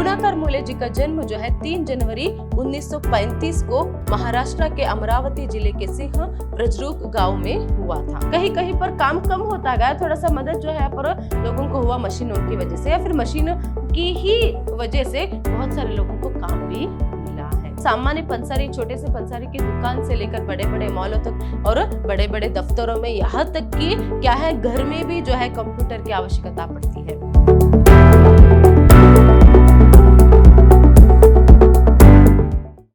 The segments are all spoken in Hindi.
गुणाकर मूले जी का जन्म जो है 3 जनवरी 1935 को महाराष्ट्र के अमरावती जिले के सिंह ब्रजरूप गांव में हुआ था। कहीं कहीं पर काम कम होता गया, थोड़ा सा मदद जो है पर लोगों को हुआ मशीनों की वजह से, या फिर मशीन की ही वजह से बहुत सारे लोगों को काम भी मिला है। सामान्य पंसारी, छोटे से पंसारी की दुकान से लेकर बड़े बड़े मॉलों तक और बड़े बड़े दफ्तरों में, यहाँ तक कि क्या है घर में भी जो है कंप्यूटर की आवश्यकता पड़ती है।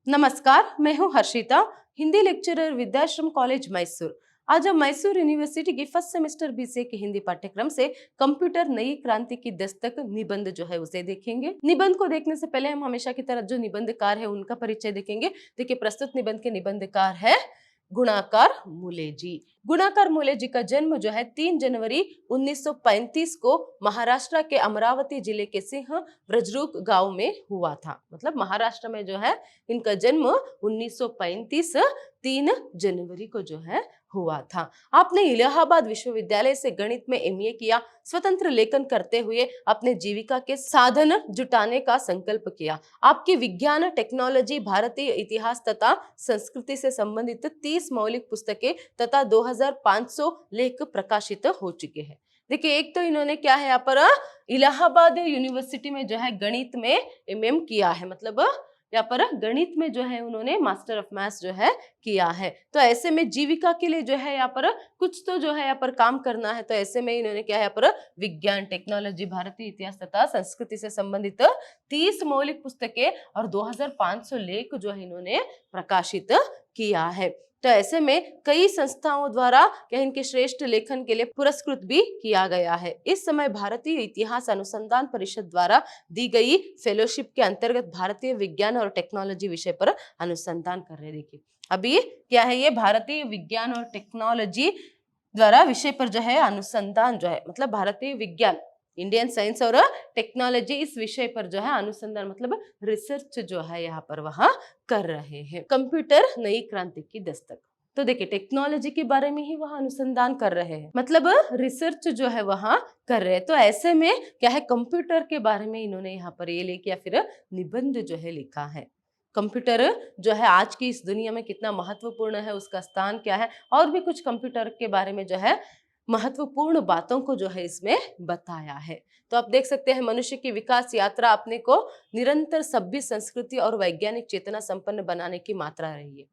नमस्कार, मैं हूं हर्षिता, हिंदी लेक्चरर विद्याश्रम कॉलेज मैसूर। आज हम मैसूर यूनिवर्सिटी की फर्स्ट सेमेस्टर बीसीए के हिंदी पाठ्यक्रम से कंप्यूटर नई क्रांति की दस्तक निबंध जो है उसे देखेंगे। निबंध को देखने से पहले हम हमेशा की तरह जो निबंधकार है उनका परिचय देखेंगे। देखिए, प्रस्तुत निबंध के निबंधकार है गुणाकर मूले जी। गुणाकर मूले जी का जन्म जो है 3 जनवरी 1935 को महाराष्ट्र के अमरावती जिले के सिंह ब्रजरूप गांव में हुआ था। मतलब महाराष्ट्र में जो है इनका जन्म 1935 3 जनवरी को जो है हुआ था। आपने इलाहाबाद विश्वविद्यालय से गणित में एमए किया। स्वतंत्र लेखन करते हुए अपने जीविका के साधन जुटाने का संकल्प किया। आपकी विज्ञान, टेक्नोलॉजी, भारतीय इतिहास तथा संस्कृति से संबंधित 30 मौलिक पुस्तकें तथा 2500 लेख प्रकाशित हो चुके हैं। देखिए, एक तो इन्होंने क्या है यहाँ पर इलाहाबाद यूनिवर्सिटी में जो है गणित में एमएम किया है, मतलब यहाँ पर गणित में जो है उन्होंने मास्टर ऑफ मैथ्स जो है किया है। तो ऐसे में जीविका के लिए जो है यहाँ पर कुछ तो जो है यहाँ पर काम करना है। तो ऐसे में इन्होंने क्या है यहाँ पर विज्ञान, टेक्नोलॉजी, भारतीय इतिहास तथा संस्कृति से संबंधित 30 मौलिक पुस्तकें और 2500 लेख जो है इन्होंने प्रकाशित किया है। तो ऐसे में कई संस्थाओं द्वारा क्या इनके श्रेष्ठ लेखन के लिए पुरस्कृत भी किया गया है। इस समय भारतीय इतिहास अनुसंधान परिषद द्वारा दी गई फेलोशिप के अंतर्गत भारतीय विज्ञान और टेक्नोलॉजी विषय पर अनुसंधान कर रहे। देखिए, अभी क्या है, ये भारतीय विज्ञान और टेक्नोलॉजी द्वारा विषय पर जो है अनुसंधान जो है, मतलब भारतीय विज्ञान, इंडियन साइंस और टेक्नोलॉजी, इस विषय पर जो है अनुसंधान मतलब रिसर्च जो है यहाँ पर वहां कर रहे हैं। कंप्यूटर नई क्रांति की दस्तक। तो देखिए, टेक्नोलॉजी के बारे में ही वहां अनुसंधान कर रहे हैं, मतलब रिसर्च जो है वहां कर रहे हैं। तो ऐसे में क्या है, कंप्यूटर के बारे में इन्होंने यहाँ पर ये लेके या फिर निबंध जो है लिखा है। कंप्यूटर जो है आज की इस दुनिया में कितना महत्वपूर्ण है, उसका स्थान क्या है, और भी कुछ कंप्यूटर के बारे में जो है महत्वपूर्ण बातों को जो है इसमें बताया है। तो आप देख सकते हैं, मनुष्य की विकास यात्रा अपने को निरंतर सभ्य संस्कृति और वैज्ञानिक चेतना संपन्न बनाने की मात्रा रही है।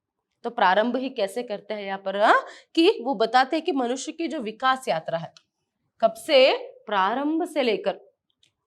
तो प्रारंभ ही कैसे करते हैं यहाँ पर कि वो बताते हैं कि मनुष्य की जो विकास यात्रा है, कब से, प्रारंभ से लेकर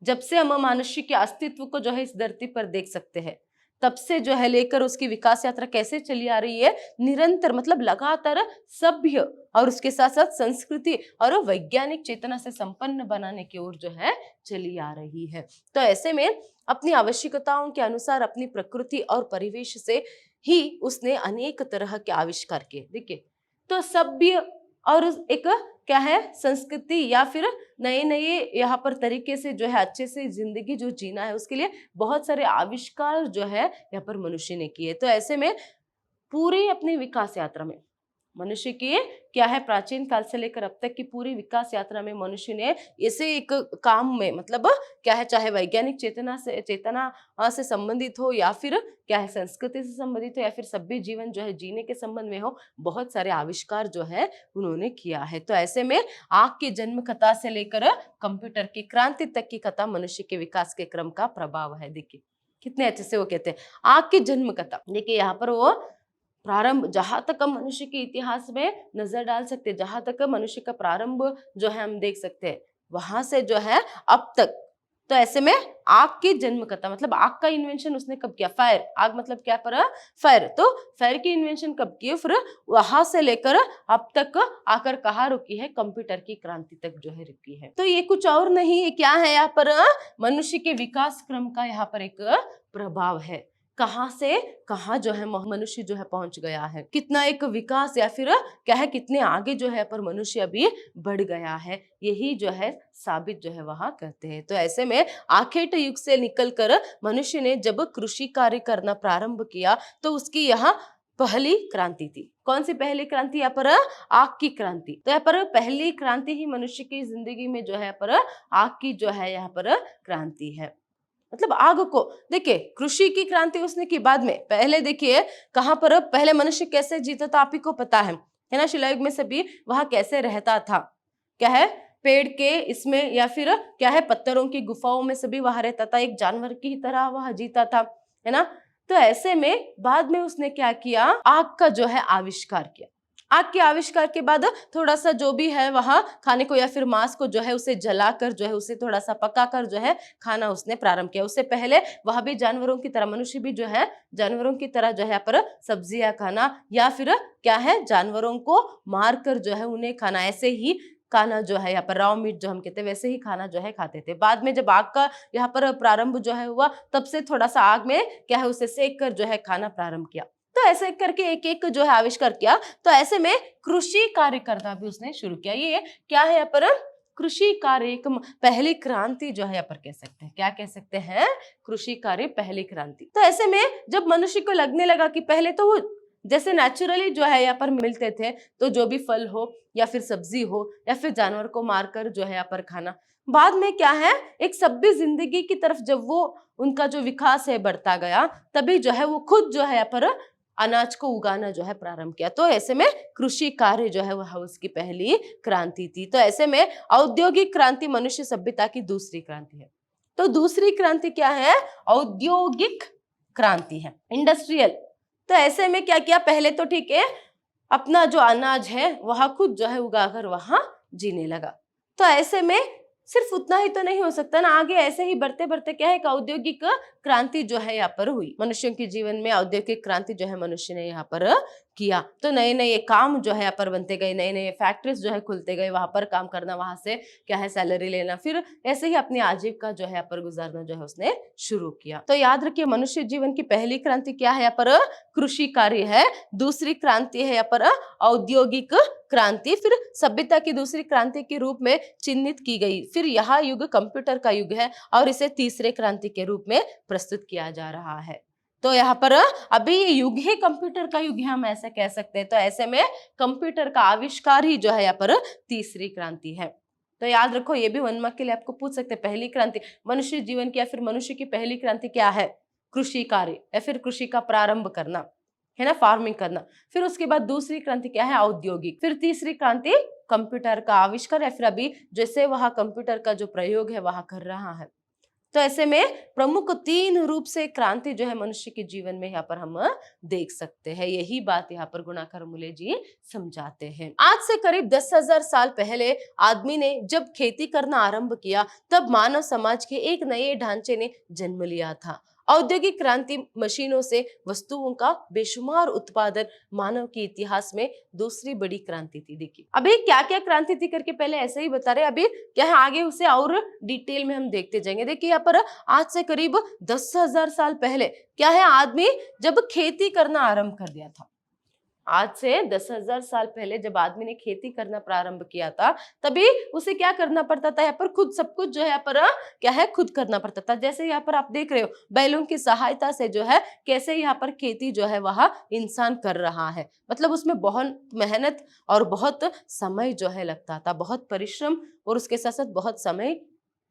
जब से हम मनुष्य के अस्तित्व को जो है इस धरती पर देख सकते हैं, तब से जो है लेकर उसकी विकास यात्रा कैसे चली आ रही है, निरंतर मतलब लगातार सभ्य और उसके साथ साथ संस्कृति और वैज्ञानिक चेतना से संपन्न बनाने की ओर जो है चली आ रही है। तो ऐसे में अपनी आवश्यकताओं के अनुसार अपनी प्रकृति और परिवेश से ही उसने अनेक तरह के आविष्कार किए। देखिए, तो सभ्य और एक क्या है, संस्कृति या फिर नए नए यहाँ पर तरीके से जो है अच्छे से जिंदगी जो जीना है, उसके लिए बहुत सारे आविष्कार जो है यहाँ पर मनुष्य ने किए। तो ऐसे में पूरी अपनी विकास यात्रा में मनुष्य की क्या है, प्राचीन काल से लेकर अब तक की पूरी विकास यात्रा में मनुष्य ने ऐसे एक काम में, मतलब क्या है, चाहे वैज्ञानिक चेतना से संबंधित हो या फिर क्या है संस्कृति से संबंधित हो या फिर सभ्य जीवन जो है जीने के संबंध में हो, बहुत सारे आविष्कार जो है उन्होंने किया है। तो ऐसे में आग की जन्म कथा से लेकर कंप्यूटर की क्रांति तक की कथा मनुष्य के विकास के क्रम का प्रभाव है। देखिए कितने अच्छे से वो कहते हैं, आग की जन्म कथा। देखिए यहाँ पर वो प्रारंभ, जहां तक हम मनुष्य के इतिहास में नजर डाल सकते हैं, जहां तक मनुष्य का प्रारंभ जो है हम देख सकते हैं, वहां से जो है अब तक। तो ऐसे में आग की जन्म कथा, मतलब आग का इन्वेंशन उसने कब किया, फायर, आग मतलब क्या पर फायर, तो फायर की इन्वेंशन कब की, फिर वहां से लेकर अब तक आकर कहाँ रुकी है, कंप्यूटर की क्रांति तक जो है रुकी है। तो ये कुछ और नहीं, ये क्या है, यहाँ पर मनुष्य के विकास क्रम का यहाँ पर एक प्रभाव है। कहाँ से कहाँ जो है मनुष्य जो है पहुंच गया है, कितना एक विकास या फिर क्या है, कितने आगे जो है पर मनुष्य अभी बढ़ गया है, यही जो है साबित जो है वहां करते हैं। तो ऐसे में आखेट युग से निकलकर मनुष्य ने जब कृषि कार्य करना प्रारंभ किया, तो उसकी यहाँ पहली क्रांति थी। कौन सी पहली क्रांति, यहाँ पर आग की क्रांति। तो यहाँ पर पहली क्रांति ही मनुष्य की जिंदगी में जो है पर आग की जो है यहाँ पर क्रांति है। मतलब आग को। देखिए कृषि की क्रांति उसने की बाद में, पहले देखिए कहाँ पर पहले मनुष्य कैसे जीता था आप ही को पता है ना, शिलायुग में सभी वहां कैसे रहता था, क्या है पेड़ के इसमें या फिर क्या है पत्थरों की गुफाओं में सभी वहां रहता था, एक जानवर की तरह वहां जीता था, है ना। तो ऐसे में बाद में उसने क्या किया, आग का जो है आविष्कार किया। आग के आविष्कार के बाद थोड़ा सा जो भी है वहां खाने को या फिर मांस को जो है उसे जलाकर जो है उसे थोड़ा सा पकाकर जो है खाना उसने प्रारंभ किया। उससे पहले वहां भी जानवरों की तरह मनुष्य भी जो है जानवरों की तरह जो है पर सब्जियां खाना या फिर क्या है जानवरों को मार कर जो है उन्हें खाना, ऐसे ही खाना जो है यहाँ पर रॉ मीट जो हम कहते हैं वैसे ही खाना जो है खाते थे। बाद में जब आग का यहाँ पर प्रारंभ जो है हुआ तब से थोड़ा सा आग में क्या है उसे सेक कर जो है खाना प्रारंभ किया। तो ऐसे करके एक एक जो है आविष्कार किया। तो ऐसे में कृषि कार्य करना भी उसने शुरू किया। ये क्या है यहाँ पर कृषि कार्य एक पहली क्रांति जो है यहाँ पर कह सकते हैं, क्या कह सकते हैं, कृषि कार्य पहली क्रांति। तो ऐसे में जब मनुष्य को लगने लगा कि पहले तो वो जैसे नेचुरली जो है यहाँ पर मिलते थे, तो जो भी फल हो या फिर सब्जी हो या फिर जानवर को मारकर जो है यहाँ पर खाना, बाद में क्या है एक सभ्य जिंदगी की तरफ जब वो उनका जो विकास है बढ़ता गया, तभी जो है वो खुद जो है यहाँ पर अनाज को उगाना जो है प्रारंभ किया। तो ऐसे में कृषि कार्य जो है वह उसकी पहली क्रांति थी। तो ऐसे में औद्योगिक क्रांति मनुष्य सभ्यता की दूसरी क्रांति है। तो दूसरी क्रांति क्या है, औद्योगिक क्रांति है, इंडस्ट्रियल। तो ऐसे में क्या किया, पहले तो ठीक है अपना जो अनाज है वह खुद जो है उगाकर वहां जीने लगा। तो ऐसे में सिर्फ उतना ही तो नहीं हो सकता ना, आगे ऐसे ही बढ़ते बढ़ते क्या है एक औद्योगिक क्रांति जो है यहाँ पर हुई। मनुष्यों के जीवन में औद्योगिक क्रांति जो है मनुष्य ने यहाँ पर किया। तो नए नए काम जो है यहाँ पर बनते गए, नए नए फैक्ट्रीज जो है खुलते गए, वहां पर काम करना, वहां से क्या है सैलरी लेना, फिर ऐसे ही अपनी आजीविका जो है यहाँ पर गुजारना जो है उसने शुरू किया। तो याद रखिए मनुष्य जीवन की पहली क्रांति क्या है यहाँ पर, कृषि कार्य है। दूसरी क्रांति है यहाँ पर औद्योगिक क्रांति, फिर सभ्यता की दूसरी क्रांति के रूप में चिन्हित की गई। फिर यह युग कंप्यूटर का युग है और इसे तीसरे क्रांति के रूप में प्रस्तुत किया जा रहा है। तो यहाँ पर अभी ये युग ही कंप्यूटर का युग है, हम ऐसे कह सकते हैं। तो ऐसे में कंप्यूटर का आविष्कार ही जो है यहाँ पर तीसरी क्रांति है। तो याद रखो ये भी 1 मार्क के लिए आपको पूछ सकते हैं। पहली क्रांति मनुष्य जीवन की या फिर मनुष्य की पहली क्रांति क्या है, कृषि कार्य या फिर कृषि का प्रारंभ करना, है ना, फार्मिंग करना। फिर उसके बाद दूसरी क्रांति क्या है, औद्योगिक। फिर तीसरी क्रांति कंप्यूटर का आविष्कार या फिर अभी जैसे वह कंप्यूटर का जो प्रयोग है वह कर रहा है। तो ऐसे में प्रमुख 3 रूप से क्रांति जो है मनुष्य के जीवन में यहाँ पर हम देख सकते हैं। यही बात यहाँ पर गुणाकर मूल्य जी समझाते हैं। आज से करीब 10,000 साल पहले आदमी ने जब खेती करना आरंभ किया तब मानव समाज के एक नए ढांचे ने जन्म लिया था। औद्योगिक क्रांति मशीनों से वस्तुओं का बेशुमार उत्पादन मानव के इतिहास में दूसरी बड़ी क्रांति थी। देखिए अभी क्या क्या क्रांति थी करके पहले ऐसे ही बता रहे, अभी क्या है आगे उसे और डिटेल में हम देखते जाएंगे। देखिए यहाँ पर आज से करीब 10,000 साल पहले क्या है आदमी जब खेती करना आरंभ कर दिया था। आज से 10,000 साल पहले जब आदमी ने खेती करना प्रारंभ किया था तभी उसे क्या करना पड़ता था, यहाँ पर खुद सब कुछ जो है यहाँ पर क्या है खुद करना पड़ता था। जैसे यहाँ पर आप देख रहे हो बैलों की सहायता से जो है कैसे यहाँ पर खेती जो है वह इंसान कर रहा है। मतलब उसमें बहुत मेहनत और बहुत समय जो है लगता था, बहुत परिश्रम और उसके साथ साथ बहुत समय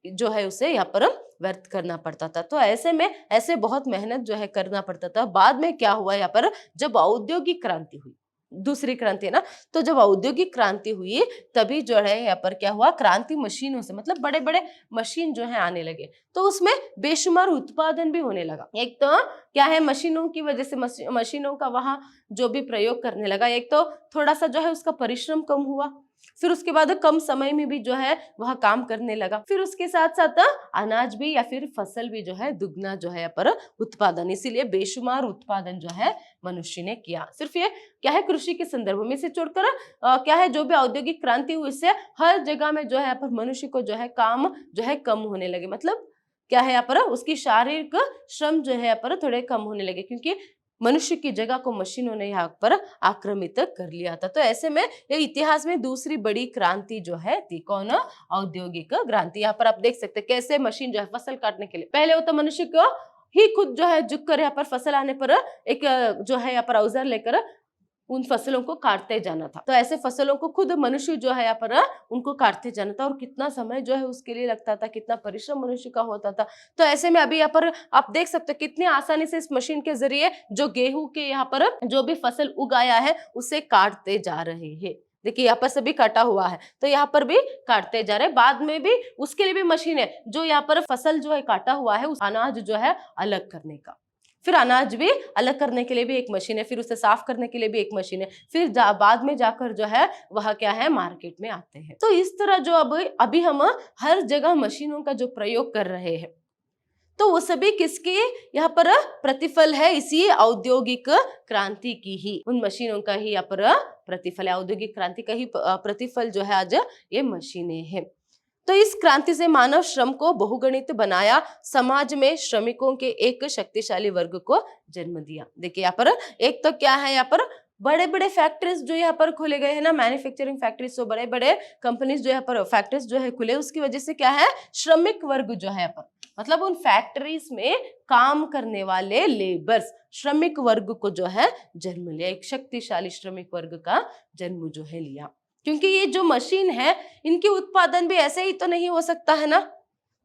जो है उसे यहाँ पर व्यर्थ करना पड़ता था। तो ऐसे में ऐसे बहुत मेहनत जो है करना पड़ता था। बाद में क्या हुआ यहाँ पर, जब औद्योगिक क्रांति हुई, दूसरी क्रांति है ना, तो जब औद्योगिक क्रांति हुई तभी जो है यहाँ पर क्या हुआ, क्रांति मशीनों से, मतलब बड़े बड़े मशीन जो है आने लगे तो उसमें बेशुमार उत्पादन भी होने लगा। एक तो क्या है मशीनों की वजह से मशीनों का वहां जो भी प्रयोग करने लगा, एक तो थोड़ा सा जो है उसका परिश्रम कम हुआ, फिर उसके बाद कम समय में भी जो है वह काम करने लगा, फिर उसके साथ साथ अनाज भी या फिर फसल भी जो है दुगना जो है पर उत्पादन, इसीलिए बेशुमार उत्पादन जो है मनुष्य ने किया। सिर्फ ये क्या है कृषि के संदर्भ में से छोड़कर क्या है जो भी औद्योगिक क्रांति हुई इससे हर जगह में जो है पर मनुष्य को जो है काम जो है कम होने लगे। मतलब क्या है यहाँ पर उसकी शारीरिक श्रम जो है यहाँ पर थोड़े कम होने लगे क्योंकि मनुष्य की जगह को मशीनों ने यहाँ पर आक्रमित कर लिया था। तो ऐसे में ये इतिहास में दूसरी बड़ी क्रांति जो है थी कौन, औद्योगिक क्रांति। यहाँ पर आप देख सकते हैं कैसे मशीन जो है फसल काटने के लिए, पहले वो तो मनुष्य को ही खुद जो है झुक कर यहाँ पर फसल आने पर एक जो है यहाँ पर औजार लेकर उन फसलों को काटते जाना था। तो ऐसे फसलों को खुद मनुष्य जो है यहाँ पर उनको काटते जाना था, और कितना समय जो है उसके लिए लगता था, कितना परिश्रम मनुष्य का होता था। तो ऐसे में अभी यहाँ पर आप देख सकते हो कितनी आसानी से इस मशीन के जरिए जो गेहूं के यहाँ पर जो भी फसल उगाया है उसे काटते जा रहे हैं। देखिए यहाँ पर सभी कटा हुआ है, तो यहाँ पर भी काटते जा रहे हैं। बाद में भी उसके लिए भी मशीन है जो यहाँ पर फसल जो है काटा हुआ है उस अनाज जो है अलग करने का, फिर अनाज भी अलग करने के लिए भी एक मशीन है, फिर उसे साफ करने के लिए भी एक मशीन है, फिर बाद में जाकर जो है वह क्या है मार्केट में आते हैं। तो इस तरह जो अभी हम हर जगह मशीनों का जो प्रयोग कर रहे हैं, तो वो सभी किसके यहाँ पर प्रतिफल है, इसी औद्योगिक क्रांति की ही, उन मशीनों का ही यहाँ पर प्रतिफल है, औद्योगिक क्रांति का ही प्रतिफल जो है आज ये मशीनें हैं। तो इस क्रांति से मानव श्रम को बहुगणित बनाया, समाज में श्रमिकों के एक शक्तिशाली वर्ग को जन्म दिया। देखिए यहाँ पर एक तो क्या है, यहाँ पर बड़े बड़े फैक्ट्रीज जो यहाँ पर खोले गए हैं ना, मैन्युफैक्चरिंग फैक्ट्रीज, तो बड़े बड़े कंपनीज जो यहाँ पर फैक्ट्रीज जो है खुले, उसकी वजह से क्या है श्रमिक वर्ग जो है यहाँ पर, मतलब उन फैक्ट्रीज में काम करने वाले लेबर्स, श्रमिक वर्ग को जो है जन्म लिया, एक शक्तिशाली श्रमिक वर्ग का जन्म जो है लिया। क्योंकि ये जो मशीन है इनकी उत्पादन भी ऐसे ही तो नहीं हो सकता है ना,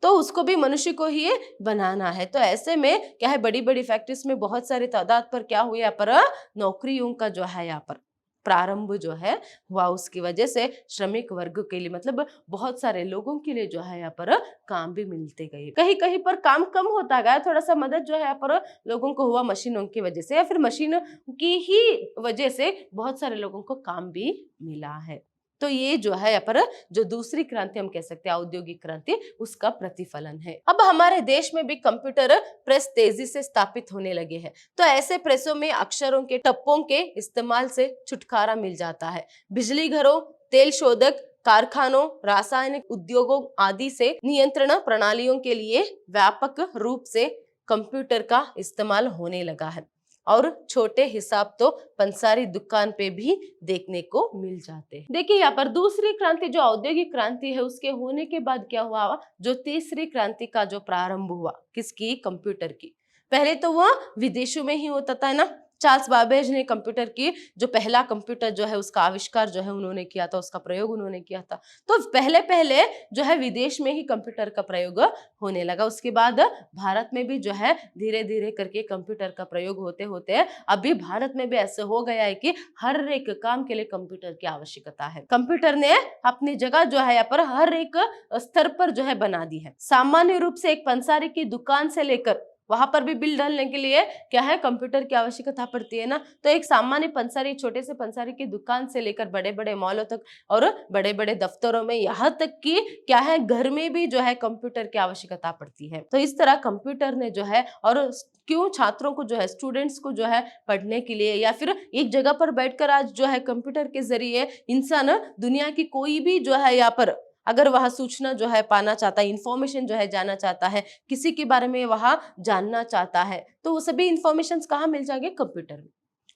तो उसको भी मनुष्य को ही बनाना है। तो ऐसे में क्या है बड़ी बड़ी फैक्ट्रीज में बहुत सारी तादाद पर क्या हुआ यहाँ पर नौकरियों का जो है यहाँ पर प्रारंभ जो है हुआ, उसकी वजह से श्रमिक वर्ग के लिए मतलब बहुत सारे लोगों के लिए जो है यहाँ पर काम भी मिलते गए। कहीं कहीं पर काम कम होता गया, थोड़ा सा मदद जो है यहाँ पर लोगों को हुआ मशीनों की वजह से, या फिर मशीन की ही वजह से बहुत सारे लोगों को काम भी मिला है। तो ये जो है यहाँ पर जो दूसरी क्रांति हम कह सकते हैं औद्योगिक क्रांति, उसका प्रतिफलन है। अब हमारे देश में भी कंप्यूटर प्रेस तेजी से स्थापित होने लगे हैं। तो ऐसे प्रेसों में अक्षरों के टप्पों के इस्तेमाल से छुटकारा मिल जाता है। बिजली घरों, तेल शोधक कारखानों, रासायनिक उद्योगों आदि से नियंत्रण प्रणालियों के लिए व्यापक रूप से कंप्यूटर का इस्तेमाल होने लगा है, और छोटे हिसाब तो पंसारी दुकान पे भी देखने को मिल जाते हैं। देखिए यहाँ पर दूसरी क्रांति जो औद्योगिक क्रांति है उसके होने के बाद क्या हुआ, जो तीसरी क्रांति का जो प्रारंभ हुआ, किसकी, कंप्यूटर की। पहले तो वह विदेशों में ही होता था ना, चार्ल्स बाबेज ने कंप्यूटर की जो पहला कंप्यूटर जो है उसका आविष्कार जो है उन्होंने किया था, उसका प्रयोग उन्होंने किया था। तो पहले पहले जो है विदेश में ही कंप्यूटर का प्रयोग होने लगा। उसके बाद भारत में भी जो है धीरे धीरे करके कंप्यूटर का प्रयोग होते होते अभी भारत में भी ऐसे हो गया है कि हर एक काम के लिए कंप्यूटर की आवश्यकता है। कंप्यूटर ने अपनी जगह जो है यहाँ पर हर एक स्तर पर जो है बना दी है। सामान्य रूप से एक पंसारी की दुकान से लेकर वहां पर भी बिल डालने के लिए क्या है कंप्यूटर की आवश्यकता पड़ती है ना। तो एक सामान्य पंसारी, छोटे से पंसारी की दुकान से लेकर बड़े बड़े मॉलों तक और बड़े बड़े दफ्तरों में, यहाँ तक कि क्या है घर में भी जो है कंप्यूटर की आवश्यकता पड़ती है। तो इस तरह कंप्यूटर ने जो है, और क्यों छात्रों को जो है, स्टूडेंट्स को जो है पढ़ने के लिए, या फिर एक जगह पर बैठकर आज जो है कंप्यूटर के जरिए इंसान दुनिया की कोई भी जो है यहाँ पर अगर वह सूचना जो है पाना चाहता है, इंफॉर्मेशन जो है जाना चाहता है, किसी के बारे में वह जानना चाहता है, तो वो सभी इंफॉर्मेशन कहाँ मिल जाएंगे, कंप्यूटर में।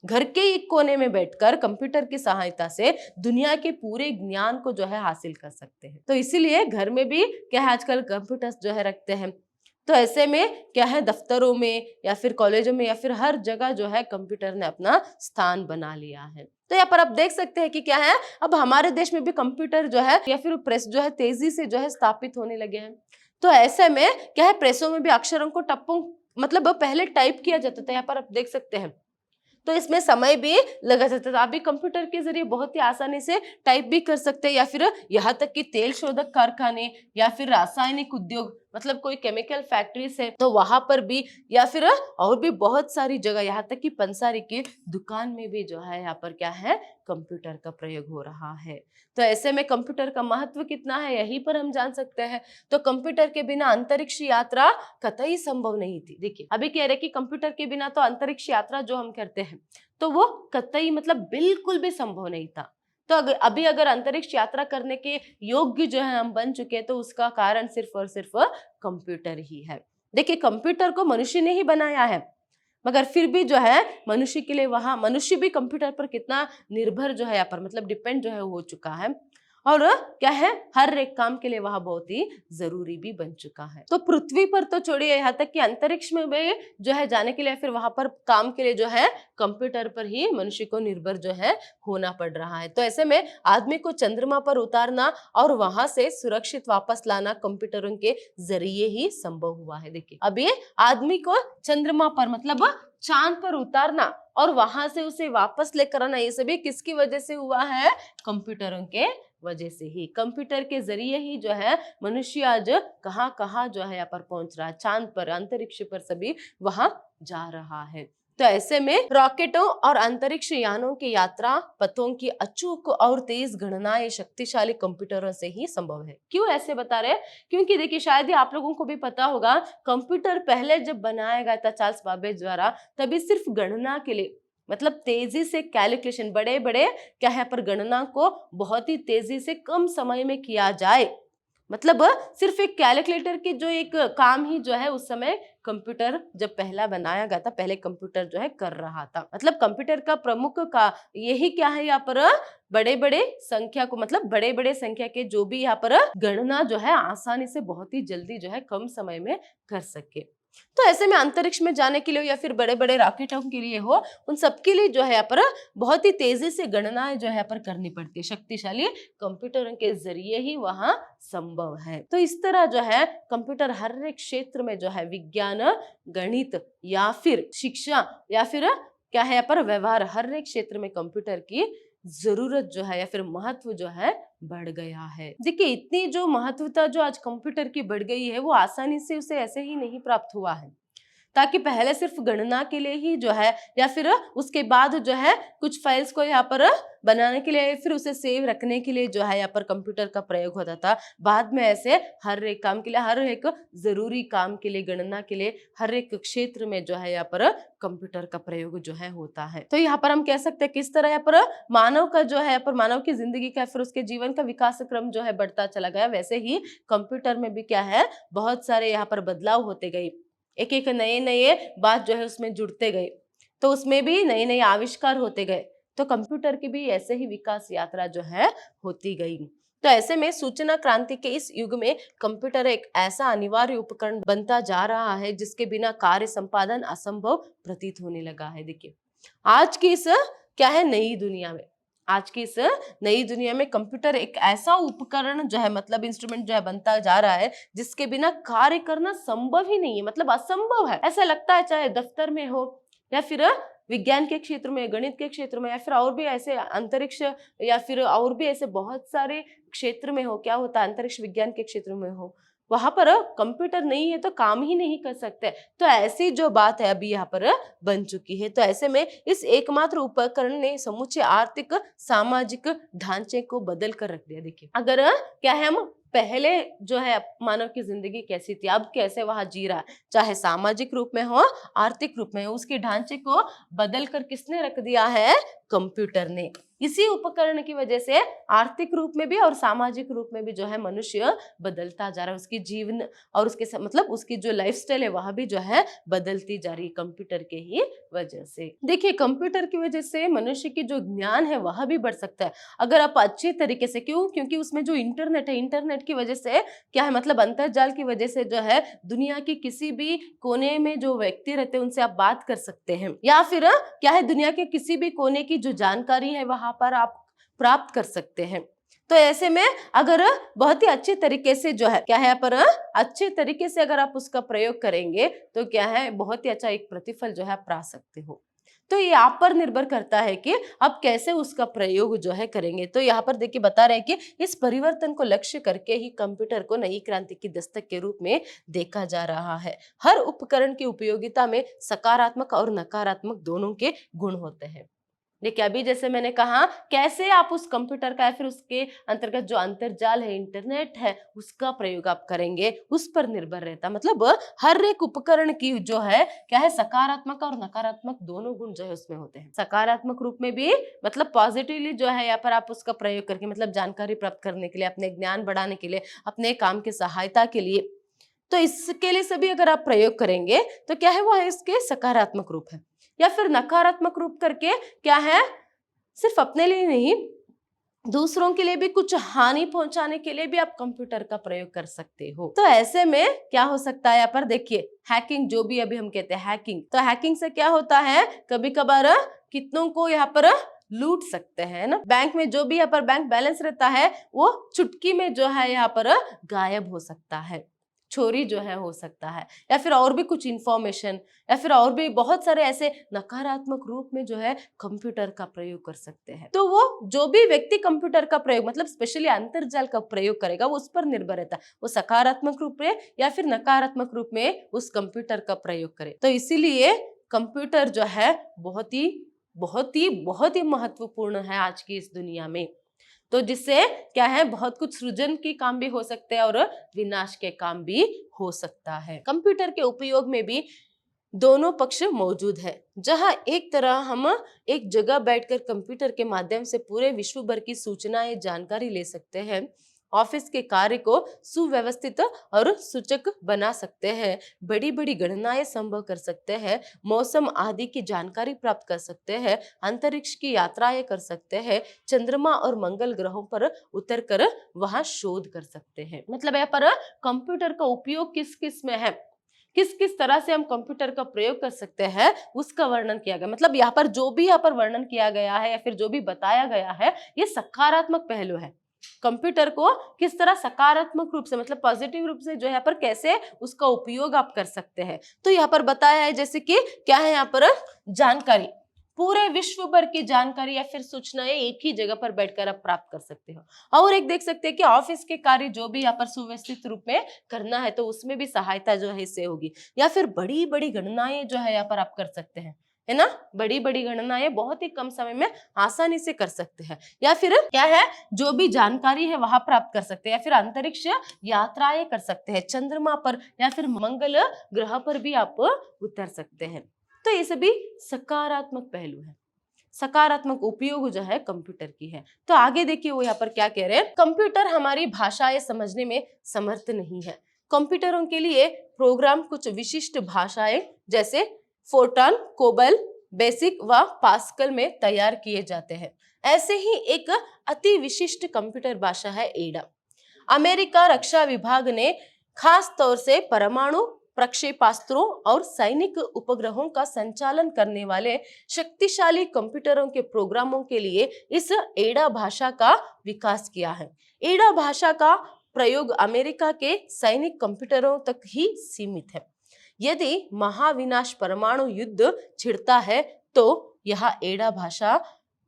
घर के एक कोने में बैठकर कंप्यूटर की सहायता से दुनिया के पूरे ज्ञान को जो है हासिल कर सकते हैं। तो इसीलिए घर में भी क्या है आजकल कंप्यूटर्स जो है रखते हैं। तो ऐसे में क्या है दफ्तरों में या फिर कॉलेजों में या फिर हर जगह जो है कंप्यूटर ने अपना स्थान बना लिया है। तो यहाँ पर आप देख सकते हैं कि क्या है, अब हमारे देश में भी कंप्यूटर जो है या फिर प्रेस जो है तेजी से जो है स्थापित होने लगे हैं। तो ऐसे में क्या है प्रेसों में भी अक्षरों को टप्पों मतलब पहले टाइप किया जाता था, यहाँ पर आप देख सकते हैं, तो इसमें समय भी लगा जाता था। अभी कंप्यूटर के जरिए बहुत ही आसानी से टाइप भी कर सकते हैं, या फिर यहाँ तक कि तेल शोधक कारखाने या फिर रासायनिक उद्योग मतलब कोई केमिकल फैक्ट्रीज है तो वहां पर भी, या फिर और भी बहुत सारी जगह, यहाँ तक कि पंसारी की दुकान में भी जो है यहाँ पर क्या है कंप्यूटर का प्रयोग हो रहा है। तो ऐसे में कंप्यूटर का महत्व कितना है यहीं पर हम जान सकते हैं। तो कंप्यूटर के बिना अंतरिक्ष यात्रा कतई संभव नहीं थी। देखिए अभी कह रहे कि कंप्यूटर के बिना तो अंतरिक्ष यात्रा जो हम करते हैं तो वो कतई मतलब बिल्कुल भी संभव नहीं था। तो अभी अगर अंतरिक्ष यात्रा करने के योग्य जो है हम बन चुके हैं तो उसका कारण सिर्फ और सिर्फ कंप्यूटर ही है। देखिए कंप्यूटर को मनुष्य ने ही बनाया है, मगर फिर भी जो है मनुष्य के लिए वहां मनुष्य भी कंप्यूटर पर कितना निर्भर जो है यहाँ पर मतलब डिपेंड जो है हो चुका है। और क्या है, हर एक काम के लिए वह बहुत ही जरूरी भी बन चुका है। तो पृथ्वी पर तो छोड़िए, यहाँ तक कि अंतरिक्ष में भी जो है जाने के लिए, फिर वहां पर काम के लिए जो है कंप्यूटर पर ही मनुष्य को निर्भर जो है होना पड़ रहा है। तो ऐसे में आदमी को चंद्रमा पर उतारना और वहां से सुरक्षित वापस लाना कंप्यूटरों के जरिए ही संभव हुआ है। देखिए, अब ये आदमी को चंद्रमा पर मतलब चांद पर उतारना और वहां से उसे वापस लेकर आना, ये सभी किसकी वजह से हुआ है? कंप्यूटरों के वजह से ही। कंप्यूटर के जरिए ही जो है मनुष्य आज कहाँ कहाँ जो है यहाँ पर पहुंच रहा है, चांद पर, अंतरिक्ष पर सभी वहां जा रहा है। तो ऐसे में रॉकेटों और अंतरिक्ष यानों की यात्रा पथों की अचूक और तेज गणना ये शक्तिशाली कंप्यूटरों से ही संभव है। क्यों ऐसे बता रहे हैं? क्योंकि देखिए, शायद ही आप लोगों को भी पता होगा, कंप्यूटर पहले जब बनाया गया था चार्ल्स बाबेज द्वारा, तभी सिर्फ गणना के लिए, मतलब तेजी से कैलकुलेशन, बड़े बड़े क्या है पर गणना को बहुत ही तेजी से कम समय में किया जाए, मतलब सिर्फ एक कैलकुलेटर की जो एक काम ही जो है उस समय कंप्यूटर जब पहला बनाया गया था, पहले कंप्यूटर जो है कर रहा था। मतलब कंप्यूटर का प्रमुख का यही क्या है, यहाँ पर बड़े बड़े संख्या को, मतलब बड़े बड़े संख्या के जो भी यहाँ पर गणना जो है आसानी से बहुत ही जल्दी जो है कम समय में कर सके। तो ऐसे में अंतरिक्ष में जाने के लिए या फिर बड़े बड़े रॉकेटों के लिए हो, उन सबके लिए जो है यहाँ पर बहुत ही तेजी से गणनाएं जो है यहाँ पर करनी पड़ती है। शक्तिशाली कंप्यूटरों के जरिए ही वहां संभव है। तो इस तरह जो है कंप्यूटर हर एक क्षेत्र में जो है विज्ञान, गणित या फिर शिक्षा या फिर क्या है यहाँ पर व्यवहार, हर एक क्षेत्र में कंप्यूटर की जरूरत जो है या फिर महत्व जो है बढ़ गया है। देखिए, इतनी जो महत्वता जो आज कंप्यूटर की बढ़ गई है, वो आसानी से उसे ऐसे ही नहीं प्राप्त हुआ है। ताकि पहले सिर्फ गणना के लिए ही जो है या फिर उसके बाद जो है कुछ फाइल्स को यहाँ पर बनाने के लिए, फिर उसे सेव रखने के लिए जो है यहाँ पर कंप्यूटर का प्रयोग होता था। बाद में ऐसे हर एक काम के लिए, हर एक जरूरी काम के लिए, गणना के लिए, हर एक क्षेत्र में जो है यहाँ पर कंप्यूटर का प्रयोग जो है होता है। तो यहाँ पर हम कह सकते हैं किस तरह यहाँ पर मानव का जो है यहाँ पर मानव की जिंदगी का, फिर उसके जीवन का विकास क्रम जो है बढ़ता चला गया, वैसे ही कंप्यूटर में भी क्या है बहुत सारे यहाँ पर बदलाव होते गए, एक एक नए नए बात जो है उसमें जुड़ते गए, तो उसमें भी नए नए आविष्कार होते गए। तो कंप्यूटर की भी ऐसे ही विकास यात्रा जो है होती गई। तो ऐसे में सूचना क्रांति के इस युग में कंप्यूटर एक ऐसा अनिवार्य उपकरण बनता जा रहा है जिसके बिना कार्य संपादन असंभव प्रतीत होने लगा है। देखिए, आज की इस क्या है नई दुनिया में, आज की इस नई दुनिया में कंप्यूटर एक ऐसा उपकरण जो है, मतलब इंस्ट्रूमेंट जो है बनता जा रहा है जिसके बिना कार्य करना संभव ही नहीं है, मतलब असंभव है। ऐसा लगता है चाहे दफ्तर में हो या फिर विज्ञान के क्षेत्र में, गणित के क्षेत्र में, या फिर और भी ऐसे अंतरिक्ष या फिर और भी ऐसे बहुत सारे क्षेत्र में हो, क्या होता है अंतरिक्ष विज्ञान के क्षेत्र में हो, वहां पर कंप्यूटर नहीं है तो काम ही नहीं कर सकते। तो ऐसी जो बात है अभी यहाँ पर बन चुकी है। तो ऐसे में इस एकमात्र उपकरण ने समूचे आर्थिक सामाजिक ढांचे को बदल कर रख दिया। देखिए, अगर क्या है, हम पहले जो है मानव की जिंदगी कैसी थी, अब कैसे वहां जी रहा है, चाहे सामाजिक रूप में हो, आर्थिक रूप में हो, उसके ढांचे को बदल कर किसने रख दिया है? कंप्यूटर ने। इसी उपकरण की वजह से आर्थिक रूप में भी और सामाजिक रूप में भी जो है मनुष्य बदलता जा रहा है, उसकी जीवन और उसके मतलब उसकी जो लाइफस्टाइल है वह भी जो है बदलती जा रही है कंप्यूटर के ही वजह से। देखिए, कंप्यूटर की वजह से मनुष्य की जो ज्ञान है वह भी बढ़ सकता है अगर आप अच्छे तरीके से, क्यों? क्योंकि उसमें जो इंटरनेट है, इंटरनेट की वजह से क्या है, मतलब अंतरजाल की वजह से जो है दुनिया की किसी भी कोने में जो व्यक्ति रहते हैं उनसे आप बात कर सकते हैं, या फिर क्या है दुनिया के किसी भी कोने की जो जानकारी है वहां पर आप प्राप्त कर सकते हैं। तो ऐसे में अगर बहुत ही अच्छे तरीके से जो है क्या है पर अच्छे तरीके से अगर आप उसका प्रयोग करेंगे तो क्या है बहुत ही अच्छा एक प्रतिफल जो है आप पा सकते हो। तो ये आप पर निर्भर करता है कि आप कैसे उसका प्रयोग जो है करेंगे। तो यहाँ पर देखिए बता रहे हैं कि इस परिवर्तन को लक्ष्य करके ही कंप्यूटर को नई क्रांति की दस्तक के रूप में देखा जा रहा है। हर उपकरण की उपयोगिता में सकारात्मक और नकारात्मक दोनों के गुण होते हैं। देखिए, अभी जैसे मैंने कहा कैसे आप उस कंप्यूटर का या फिर उसके अंतर्गत जो अंतर्जाल है, इंटरनेट है, उसका प्रयोग आप करेंगे, उस पर निर्भर रहता। मतलब हर एक उपकरण की जो है क्या है सकारात्मक और नकारात्मक दोनों गुण जो है उसमें होते हैं। सकारात्मक रूप में भी मतलब पॉजिटिवली जो है यहाँ पर आप उसका प्रयोग करके, मतलब जानकारी प्राप्त करने के लिए, अपने ज्ञान बढ़ाने के लिए, अपने काम की सहायता के लिए, तो इसके लिए सभी अगर आप प्रयोग करेंगे तो क्या है वो है इसके सकारात्मक रूप है। या फिर नकारात्मक रूप करके क्या है सिर्फ अपने लिए नहीं, दूसरों के लिए भी कुछ हानि पहुंचाने के लिए भी आप कंप्यूटर का प्रयोग कर सकते हो। तो ऐसे में क्या हो सकता है, यहाँ पर देखिए हैकिंग, जो भी अभी हम कहते हैं हैकिंग, तो हैकिंग से क्या होता है, कभी कभार कितनों को यहाँ पर लूट सकते हैं ना। बैंक में जो भी यहाँ पर बैंक बैलेंस रहता है वो चुटकी में जो है यहाँ पर गायब हो सकता है, चोरी जो है हो सकता है, या फिर और भी कुछ इंफॉर्मेशन, या फिर और भी बहुत सारे ऐसे नकारात्मक रूप में जो है कंप्यूटर का प्रयोग कर सकते हैं। तो वो जो भी व्यक्ति कंप्यूटर का प्रयोग मतलब स्पेशली अंतर्जाल का प्रयोग करेगा वो उस पर निर्भर रहता है, वो सकारात्मक रूप में या फिर नकारात्मक रूप में उस कंप्यूटर का प्रयोग करे। तो इसीलिए कंप्यूटर जो है बहुत ही महत्वपूर्ण है आज की इस दुनिया में। तो जिससे क्या है, बहुत कुछ सृजन के काम भी हो सकते हैं और विनाश के काम भी हो सकता है। कंप्यूटर के उपयोग में भी दोनों पक्ष मौजूद है। जहां एक तरह हम एक जगह बैठकर कंप्यूटर के माध्यम से पूरे विश्व भर की सूचनाएं जानकारी ले सकते हैं, ऑफिस के कार्य को सुव्यवस्थित और सूचक बना सकते हैं, बड़ी बड़ी गणनाएं संभव कर सकते हैं, मौसम आदि की जानकारी प्राप्त कर सकते हैं, अंतरिक्ष की यात्राएं कर सकते हैं, चंद्रमा और मंगल ग्रहों पर उतरकर वहां शोध कर सकते हैं। मतलब यहाँ पर कंप्यूटर का उपयोग किस किस में है, किस किस तरह से हम कंप्यूटर का प्रयोग कर सकते हैं उसका वर्णन किया गया। मतलब यहाँ पर जो भी यहाँ पर वर्णन किया गया है या फिर जो भी बताया गया है ये सकारात्मक पहलू है। कंप्यूटर को किस तरह सकारात्मक रूप से मतलब पॉजिटिव रूप से जो है यहाँ पर कैसे उसका उपयोग आप कर सकते हैं। तो यहाँ पर बताया है जैसे कि क्या है, यहाँ पर जानकारी, पूरे विश्व भर की जानकारी या फिर सूचनाएं एक ही जगह पर बैठकर आप प्राप्त कर सकते हो। और एक देख सकते हैं कि ऑफिस के कार्य जो भी यहाँ पर सुव्यवस्थित रूप में करना है तो उसमें भी सहायता जो है इससे होगी, या फिर बड़ी बड़ी गणनाएं जो है यहाँ पर आप कर सकते हैं, है ना। बड़ी बड़ी गणनाएं बहुत ही कम समय में आसानी से कर सकते हैं, या फिर क्या है जो भी जानकारी है वहां प्राप्त कर सकते हैं, या फिर अंतरिक्ष यात्राएं कर सकते हैं, चंद्रमा पर या फिर मंगल ग्रह पर भी आप उतर सकते हैं। तो ये सभी सकारात्मक पहलू है, सकारात्मक उपयोग जो है कंप्यूटर की है। तो आगे देखिए वो यहाँ पर क्या कह रहे हैं, कंप्यूटर हमारी भाषाएं समझने में समर्थ नहीं है। कंप्यूटरों के लिए प्रोग्राम कुछ विशिष्ट भाषाएं जैसे फोर्ट्रान, कोबल, बेसिक व पास्कल में तैयार किए जाते हैं। ऐसे ही एक अति विशिष्ट कंप्यूटर भाषा है एडा। अमेरिका रक्षा विभाग ने खास तौर से परमाणु प्रक्षेपास्त्रों और सैनिक उपग्रहों का संचालन करने वाले शक्तिशाली कंप्यूटरों के प्रोग्रामों के लिए इस एडा भाषा का विकास किया है। एडा भाषा का प्रयोग अमेरिका के सैनिक कंप्यूटरों तक ही सीमित है। यदि महाविनाश परमाणु युद्ध छिड़ता है तो यह एडा भाषा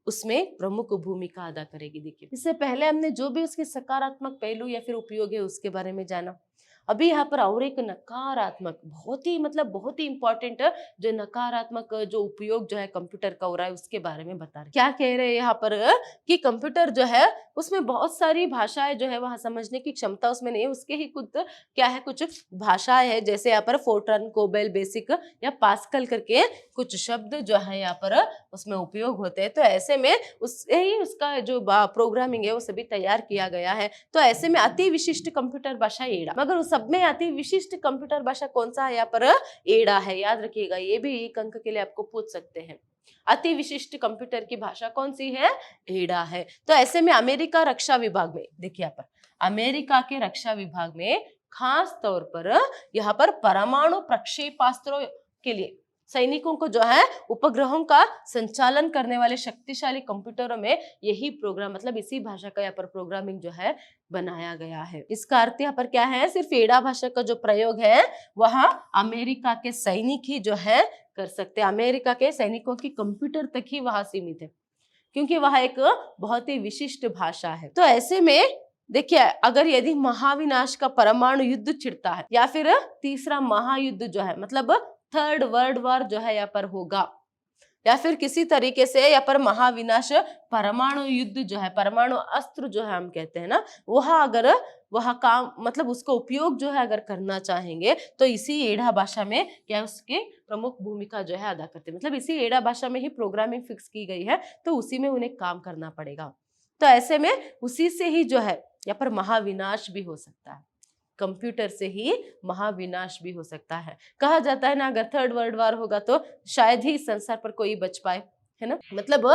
उसमें प्रमुख भूमिका अदा करेगी। देखिए इससे पहले हमने जो भी उसके सकारात्मक पहलू या फिर उपयोग है उसके बारे में जाना, अभी यहाँ पर और एक नकारात्मक बहुत ही इंपॉर्टेंट जो नकारात्मक जो उपयोग जो है कंप्यूटर का हो रहा है उसके बारे में बता रहे। क्या कह रहे हैं यहाँ पर कि कंप्यूटर जो है उसमें बहुत सारी भाषाएं जो है वहां समझने की क्षमता उसमें नहीं है, उसके ही खुद क्या है कुछ भाषाएं है, जैसे यहाँ पर फोर्ट्रान, कोबेल, बेसिक या पास्कल करके कुछ शब्द जो है यहाँ पर उसमें उपयोग होते हैं। तो ऐसे में उससे ही उसका जो प्रोग्रामिंग है वो सभी तैयार किया गया है। तो ऐसे में अति विशिष्ट कंप्यूटर भाषा एडा, मगर उस सब में अति विशिष्ट कंप्यूटर भाषा कौन सा है, यहाँ पर एडा है। याद रखिएगा, ये भी एक अंक के लिए आपको पूछ सकते हैं। अति विशिष्ट कंप्यूटर की भाषा कौन सी है, एडा है। तो ऐसे में अमेरिका रक्षा विभाग में देखिए यहाँ पर अमेरिका के रक्षा विभाग में खास तौर पर यहाँ पर परमाणु प्रक्षेपास्त्रों के लिए सैनिकों को जो है उपग्रहों का संचालन करने वाले शक्तिशाली कंप्यूटरों में यही प्रोग्राम मतलब इसी भाषा का यहाँ पर प्रोग्रामिंग जो है बनाया गया है। इसका अर्थ यहाँ पर क्या है, सिर्फ एडा भाषा का जो प्रयोग है वहां अमेरिका के सैनिक ही जो है कर सकते हैं। अमेरिका के सैनिकों की कंप्यूटर तक ही वहां सीमित है क्योंकि वह एक बहुत ही विशिष्ट भाषा है। तो ऐसे में देखिए अगर यदि महाविनाश का परमाणु युद्ध छिड़ता है या फिर तीसरा महायुद्ध जो है मतलब थर्ड वर्ल्ड वॉर जो है यहाँ पर होगा, या फिर किसी तरीके से यहाँ पर महाविनाश परमाणु युद्ध जो है परमाणु अस्त्र जो है हम कहते हैं ना, वह काम मतलब उसका उपयोग जो है अगर करना चाहेंगे तो इसी एडा भाषा में क्या उसकी प्रमुख भूमिका जो है अदा करते हैं। मतलब इसी एडा भाषा में ही प्रोग्रामिंग फिक्स की गई है तो उसी में उन्हें काम करना पड़ेगा। तो ऐसे में उसी से ही जो है यहाँ पर महाविनाश भी हो सकता है, कंप्यूटर से ही महाविनाश भी हो सकता है। कहा जाता है ना अगर थर्ड वर्ल्ड वॉर होगा तो शायद ही संसार पर कोई बच पाए, है ना। मतलब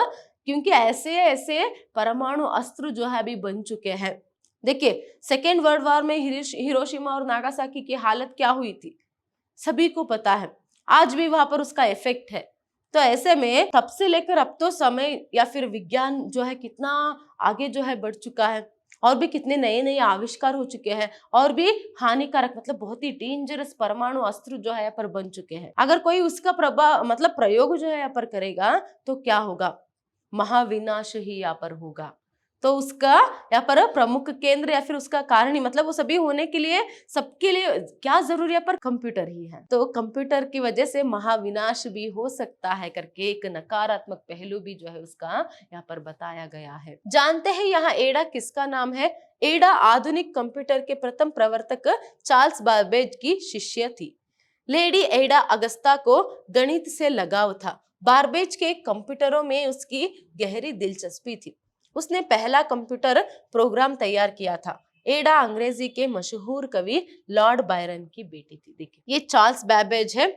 क्योंकि ऐसे ऐसे परमाणु अस्त्र जो है अभी बन चुके हैं। देखिए सेकेंड वर्ल्ड वॉर में हिरोशिमा और नागासाकी की हालत क्या हुई थी, सभी को पता है। आज भी वहां पर उसका इफेक्ट है। तो ऐसे में तब से लेकर अब तो समय या फिर विज्ञान जो है कितना आगे जो है बढ़ चुका है, और भी कितने नए नए आविष्कार हो चुके हैं, और भी हानिकारक मतलब बहुत ही डेंजरस परमाणु अस्त्र जो है यहाँ पर बन चुके हैं। अगर कोई उसका प्रभाव मतलब प्रयोग जो है यहाँ पर करेगा तो क्या होगा, महाविनाश ही यहाँ पर होगा। तो उसका यहाँ पर प्रमुख केंद्र या फिर उसका कारण ही मतलब वो सभी होने के लिए सबके लिए क्या जरूरी है, पर कंप्यूटर ही है। तो कंप्यूटर की वजह से महाविनाश भी हो सकता है करके एक नकारात्मक पहलू भी जो है उसका यहाँ पर बताया गया है। जानते हैं यहाँ एडा किसका नाम है? एडा आधुनिक कंप्यूटर के प्रथम प्रवर्तक चार्ल्स बाबेज की शिष्य थी। लेडी एडा अगस्ता को गणित से लगाव था। बारबेज के कंप्यूटरों में उसकी गहरी दिलचस्पी थी। उसने पहला कंप्यूटर प्रोग्राम तैयार किया था। एडा अंग्रेजी के मशहूर कवि लॉर्ड बायरन की बेटी थी। देखिए ये चार्ल्स बैबेज है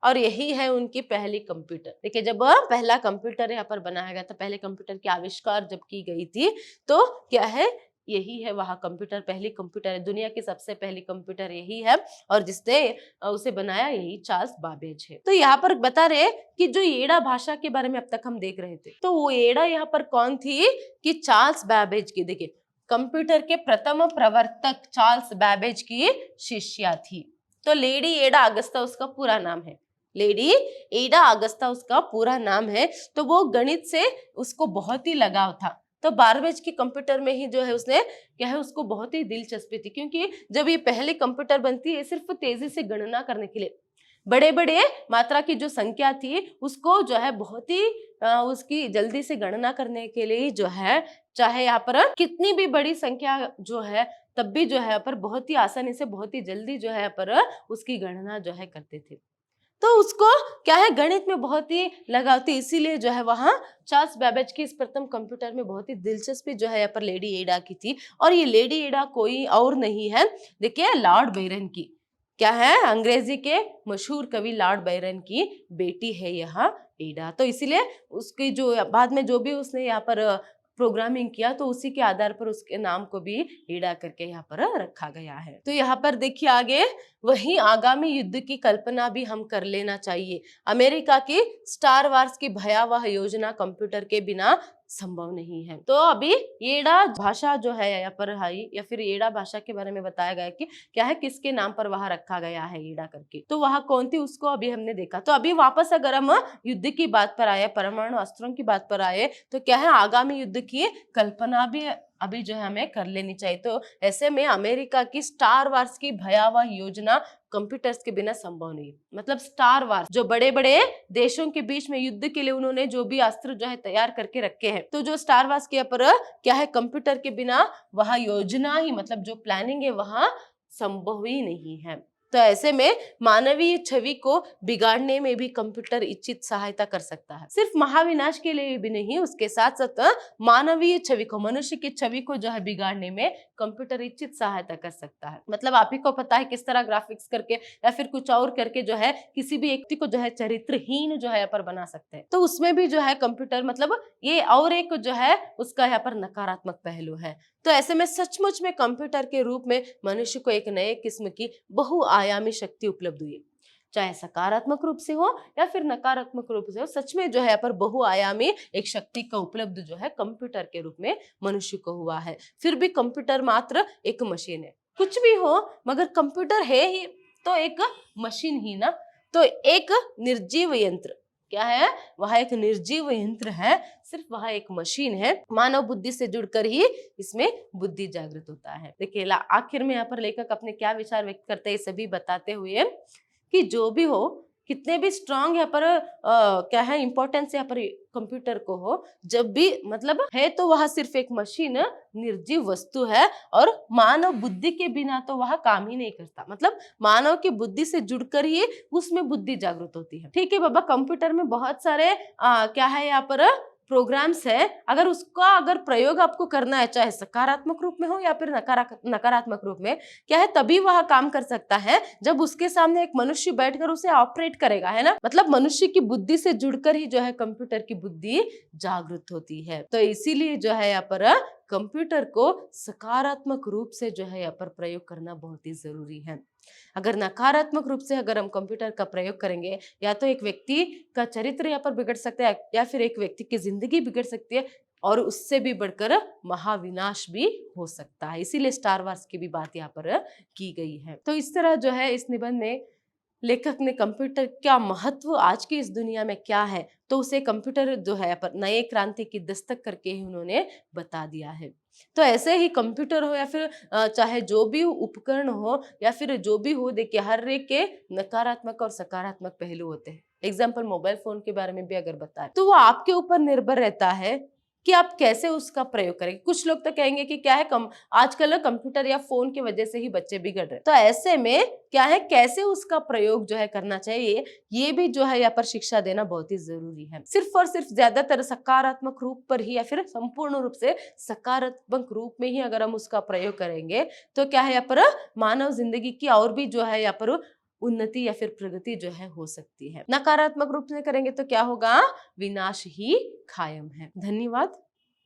और यही है उनकी पहली कंप्यूटर। देखिए जब पहला कंप्यूटर यहाँ पर बनाया गया था, पहले कंप्यूटर की आविष्कार जब की गई थी, तो क्या है, यही है वहाँ कंप्यूटर, पहली कंप्यूटर है, दुनिया की सबसे पहली कंप्यूटर यही है, और जिसने उसे बनाया यही चार्ल्स बाबेज है। तो यहाँ पर बता रहे कि जो एडा भाषा के बारे में अब तक हम देख रहे थे, तो वो एडा यहाँ पर कौन थी कि चार्ल्स बाबेज की, देखिए कंप्यूटर के प्रथम प्रवर्तक चार्ल्स बाबेज की शिष्या थी। तो लेडी एडा अगस्ता उसका पूरा नाम है, लेडी एडा अगस्ता उसका पूरा नाम है। तो वो गणित से उसको बहुत ही लगाव था। तो बारबेज की कंप्यूटर में ही जो है उसने क्या है उसको बहुत ही दिलचस्पी थी, क्योंकि जब ये पहली कंप्यूटर बनती है सिर्फ तेजी से गणना करने के लिए, बड़े बड़े मात्रा की जो संख्या थी उसको जो है बहुत ही उसकी जल्दी से गणना करने के लिए जो है, चाहे यहाँ पर कितनी भी बड़ी संख्या जो है तब भी जो है यहाँ पर बहुत ही आसानी से बहुत ही जल्दी जो है यहाँ पर उसकी गणना जो है करते थे। तो उसको क्या है गणित में बहुत ही लगाव थी, इसीलिए जो है वहां चार्ल्स बैबेज की इस प्रथम कंप्यूटर में बहुत ही दिलचस्पी जो है यहाँ पर लेडी एडा की थी। और ये लेडी एडा कोई और नहीं है, देखिए लॉर्ड बायरन की, क्या है, अंग्रेजी के मशहूर कवि लॉर्ड बायरन की बेटी है यहाँ एडा। तो इसीलिए उसकी जो बाद में जो भी उसने यहाँ पर प्रोग्रामिंग किया तो उसी के आधार पर उसके नाम को भी एडा करके यहाँ पर रखा गया है। तो यहाँ पर देखिए आगे, वहीं आगामी युद्ध की कल्पना भी हम कर लेना चाहिए। अमेरिका की स्टार वार्स की भयावह योजना कंप्यूटर के बिना संभव नहीं है। तो अभी एडा भाषा जो है यहाँ पर हाई या फिर एडा भाषा के बारे में बताया गया कि क्या है, किसके नाम पर वहां रखा गया है एडा करके, तो वहां कौन थी उसको अभी हमने देखा। तो अभी वापस अगर हम युद्ध की बात पर आए, परमाणु अस्त्रों की बात पर आए, तो क्या है आगामी युद्ध की कल्पना भी अभी जो है हमें कर लेनी चाहिए। तो ऐसे में अमेरिका की स्टार वार्स की भयावह योजना कंप्यूटर्स के बिना संभव नहीं। मतलब स्टार वार्स जो बड़े बड़े देशों के बीच में युद्ध के लिए उन्होंने जो भी अस्त्र जो है तैयार करके रखे हैं, तो जो स्टार वार्स के पर क्या है कंप्यूटर के बिना वहां योजना ही मतलब जो प्लानिंग है वहां संभव ही नहीं है। तो ऐसे में मानवीय छवि को बिगाड़ने में भी कंप्यूटर इच्छित सहायता कर सकता है। सिर्फ महाविनाश के लिए भी नहीं, उसके साथ साथ मानवीय छवि को, मनुष्य की छवि को जो है बिगाड़ने में कंप्यूटर इच्छित सहायता कर सकता है। मतलब आप ही को पता है किस तरह ग्राफिक्स करके या फिर कुछ और करके जो है किसी भी व्यक्ति को जो है चरित्रहीन जो है यहाँ पर बना सकते हैं। तो उसमें भी जो है कंप्यूटर मतलब ये और एक जो है उसका यहाँ पर नकारात्मक पहलू है। तो ऐसे में सचमुच में कंप्यूटर के रूप में मनुष्य को एक नए किस्म की बहुआयामी शक्ति उपलब्ध हुई, चाहे सकारात्मक रूप से हो या फिर नकारात्मक रूप से हो। सच में जो है यहाँ पर बहुआयामी एक शक्ति का उपलब्ध जो है कंप्यूटर के रूप में मनुष्य को हुआ है। फिर भी कंप्यूटर मात्र एक मशीन है, कुछ भी हो मगर कंप्यूटर है ही तो एक मशीन ही ना। तो एक निर्जीव यंत्र, क्या है वह एक निर्जीव यंत्र है, सिर्फ वह एक मशीन है। मानव बुद्धि से जुड़कर ही इसमें बुद्धि जागृत होता है। देखिए आखिर में यहाँ पर लेखक अपने क्या विचार व्यक्त करते हैं सभी बताते हुए कि जो भी हो, कितने भी स्ट्रांग यहाँ पर क्या है इंपॉर्टेंस यहाँ पर कंप्यूटर को हो, जब भी मतलब है तो वह सिर्फ एक मशीन निर्जीव वस्तु है और मानव बुद्धि के बिना तो वह काम ही नहीं करता। मतलब मानव की बुद्धि से जुड़कर ही उसमें बुद्धि जागृत होती है। ठीक है बाबा, कंप्यूटर में बहुत सारे क्या है यहाँ पर प्रोग्राम्स है, अगर प्रयोग आपको करना है, चाहे सकारात्मक रूप में हो या फिर नकारात्मक रूप में, क्या है तभी वह काम कर सकता है जब उसके सामने एक मनुष्य बैठकर उसे ऑपरेट करेगा, है ना। मतलब मनुष्य की बुद्धि से जुड़कर ही जो है कंप्यूटर की बुद्धि जागृत होती है। तो इसीलिए जो है यहाँ पर कंप्यूटर को सकारात्मक रूप से जो है यहाँ पर प्रयोग करना बहुत ही जरूरी है। अगर नकारात्मक रूप से अगर हम कंप्यूटर का प्रयोग करेंगे, या तो एक व्यक्ति का चरित्र यहाँ पर बिगड़ सकता है, या फिर एक व्यक्ति की जिंदगी बिगड़ सकती है, और उससे भी बढ़कर महाविनाश भी हो सकता है। इसीलिए स्टार वार्स की भी बात यहाँ पर की गई है। तो इस तरह जो है इस निबंध में लेखक ने कंप्यूटर का महत्व आज की इस दुनिया में क्या है, तो उसे कंप्यूटर जो है पर नए क्रांति की दस्तक करके ही उन्होंने बता दिया है। तो ऐसे ही कंप्यूटर हो या फिर चाहे जो भी उपकरण हो या फिर जो भी हो, देखिए हर एक के नकारात्मक और सकारात्मक पहलू होते हैं। एग्जाम्पल मोबाइल फोन के बारे में भी अगर बताएं तो वो आपके ऊपर निर्भर रहता है कि आप कैसे उसका प्रयोग करेंगे। कुछ लोग तो कहेंगे कि क्या है आजकल कंप्यूटर या फोन की वजह से ही बच्चे बिगड़ रहे हैं। तो ऐसे में क्या है कैसे उसका प्रयोग जो है करना चाहिए, ये भी जो है यहाँ पर शिक्षा देना बहुत ही जरूरी है। सिर्फ और सिर्फ ज्यादातर सकारात्मक रूप पर ही या फिर संपूर्ण रूप से सकारात्मक रूप में ही अगर हम उसका प्रयोग करेंगे तो क्या है यहाँ पर मानव जिंदगी की और भी जो है यहाँ पर उन्नति या फिर प्रगति जो है हो सकती है। नकारात्मक रूप से करेंगे तो क्या होगा, विनाश ही कायम है। धन्यवाद।